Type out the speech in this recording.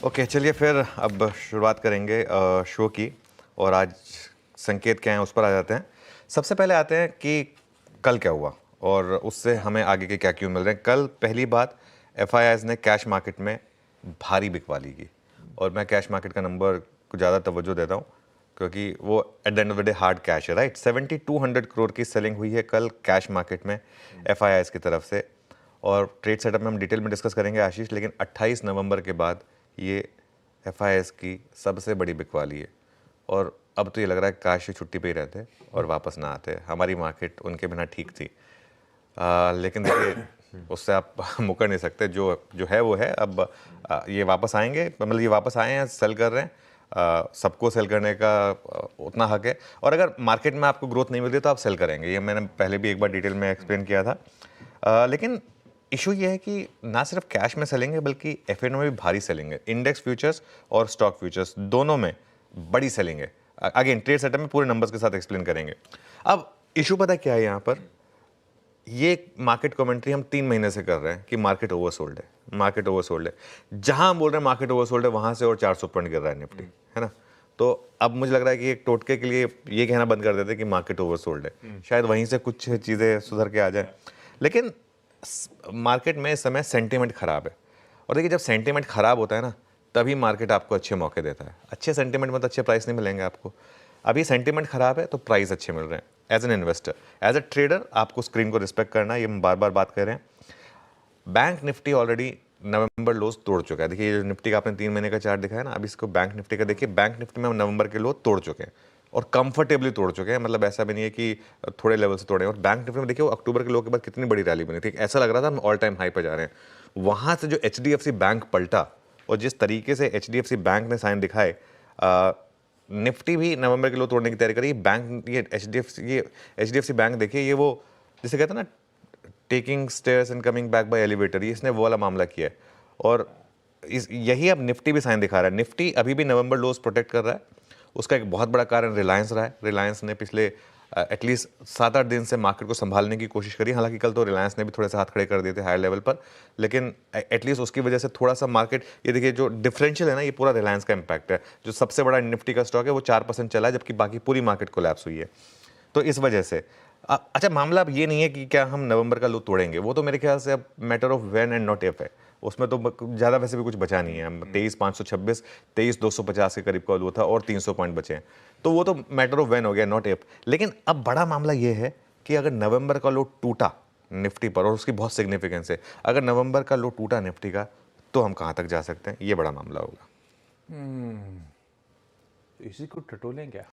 Okay, चलिए फिर अब शुरुआत करेंगे शो की। और आज संकेत क्या हैं उस पर आ जाते हैं। सबसे पहले आते हैं कि कल क्या हुआ और उससे हमें आगे के क्या क्यों मिल रहे हैं। कल पहली बात, एफआईआईज़ ने कैश मार्केट में भारी बिकवाली की और मैं कैश मार्केट का नंबर को ज़्यादा तवज्जो देता हूँ क्योंकि वो at the end of the day hard cash है, राइट। 7200 करोड़ की सेलिंग हुई है कल कैश मार्केट में एफआईआईज़ की तरफ से। और ट्रेड सेटअप में हम डिटेल में डिस्कस करेंगे आशीष, लेकिन 28 नवंबर के बाद ये एफआईआईज़ की सबसे बड़ी बिकवाली है। और अब तो ये लग रहा है काश ये छुट्टी पे ही रहते और वापस ना आते। हमारी मार्केट उनके बिना ठीक थी। लेकिन देखिए उससे आप मुकर नहीं सकते। जो जो है वो है। अब ये वापस आएंगे, मतलब ये वापस आए हैं, सेल कर रहे हैं। सबको सेल करने का उतना हक है। और अगर मार्केट में आपको ग्रोथ नहीं मिलती तो आप सेल करेंगे, ये मैंने पहले भी एक बार डिटेल में एक्सप्लेन किया था। लेकिन इशू ये है कि ना सिर्फ कैश में सेलेंगे बल्कि एफएनओ में भी भारी सेलिंग है। इंडेक्स फ्यूचर्स और स्टॉक फ्यूचर्स दोनों में बड़ी सेलिंग है। अगेन ट्रेड सेटअप में पूरे नंबर्स के साथ एक्सप्लेन करेंगे। अब इशू पता क्या है यहाँ पर, ये मार्केट कमेंट्री हम 3 महीने से कर रहे हैं कि मार्केट ओवरसोल्ड है, मार्केट ओवरसोल्ड है। जहां हम बोल रहे हैं मार्केट ओवरसोल्ड है वहां से और 400 पॉइंट गिर रहा है निफ्टी, है ना। तो अब मुझे लग रहा है कि एक टोटके के लिए ये कहना बंद कर देते हैं कि मार्केट ओवरसोल्ड है, शायद वहीं से कुछ चीज़ें सुधर के आ जाए। लेकिन मार्केट में इस समय सेंटीमेंट खराब है। और देखिए, जब सेंटीमेंट खराब होता है ना, तभी मार्केट आपको अच्छे मौके देता है। अच्छे सेंटीमेंट में तो अच्छे प्राइस नहीं मिलेंगे आपको। अभी सेंटीमेंट खराब है तो प्राइस अच्छे मिल रहे हैं। As an investor, as a trader, आपको स्क्रीन को रिस्पेक्ट करना है, ये हम बार बार बात कर रहे हैं। बैंक निफ्टी ऑलरेडी नवंबर लोज तोड़ चुका है। देखिए, ये जो निफ्टी का आपने 3 महीने का चार्ट दिखाया ना, अभी इसको बैंक निफ्टी का देखिए। बैंक निफ्टी में हम नवंबर के लो तोड़ चुके हैं और कंफर्टेबली तोड़ चुके हैं। मतलब ऐसा भी नहीं है कि थोड़े लेवल से तोड़े। और बैंक निफ्टी में देखिए, वो अक्टूबर के लो के बाद कितनी बड़ी रैली बनी थी। ऐसा लग रहा था हम ऑल टाइम हाई पर जा रहे हैं। वहां से जो एचडीएफसी बैंक पलटा और जिस तरीके से एचडीएफसी बैंक ने साइन दिखाए, निफ्टी भी नवंबर के लो तोड़ने की तैयारी करी। बैंक, ये एचडीएफसी बैंक देखिए, ये वो जिसे कहते हैं ना, taking stairs and coming back by elevator, इसने वो वाला मामला किया है। और यही अब निफ्टी भी साइन दिखा रहा है। निफ्टी अभी भी नवंबर लोज प्रोटेक्ट कर रहा है। उसका एक बहुत बड़ा कारण रिलायंस रहा है। रिलायंस ने पिछले एटलीस्ट 7-8 दिन से मार्केट को संभालने की कोशिश करी। हालांकि कल तो रिलायंस ने भी थोड़े से हाथ खड़े कर दिए थे हायर लेवल पर, लेकिन एटलीस्ट उसकी वजह से थोड़ा सा मार्केट, ये देखिए जो डिफरेंशियल है ना, ये पूरा रिलायंस का इंपैक्ट है। जो सबसे बड़ा निफ्टी का स्टॉक है वो 4% चला है, जबकि बाकी पूरी मार्केट कोलैप्स हुई है। तो इस वजह से अच्छा, मामला अब ये नहीं है कि क्या हम नवंबर का लो तोड़ेंगे। वो तो मेरे ख्याल से अब matter of when and not if है। उसमें तो ज़्यादा वैसे भी कुछ बचा नहीं है। 23,526, 23,250 के करीब का लो था और 300 पॉइंट बचे हैं। तो वो तो मैटर ऑफ व्हेन हो गया, नॉट इफ। लेकिन अब बड़ा मामला ये है कि अगर नवंबर का लो टूटा निफ्टी पर, और उसकी बहुत सिग्निफिकेंस है, अगर नवंबर का लो टूटा निफ्टी का, तो हम कहाँ तक जा सकते हैं, ये बड़ा मामला होगा। इसी को टटोलें क्या?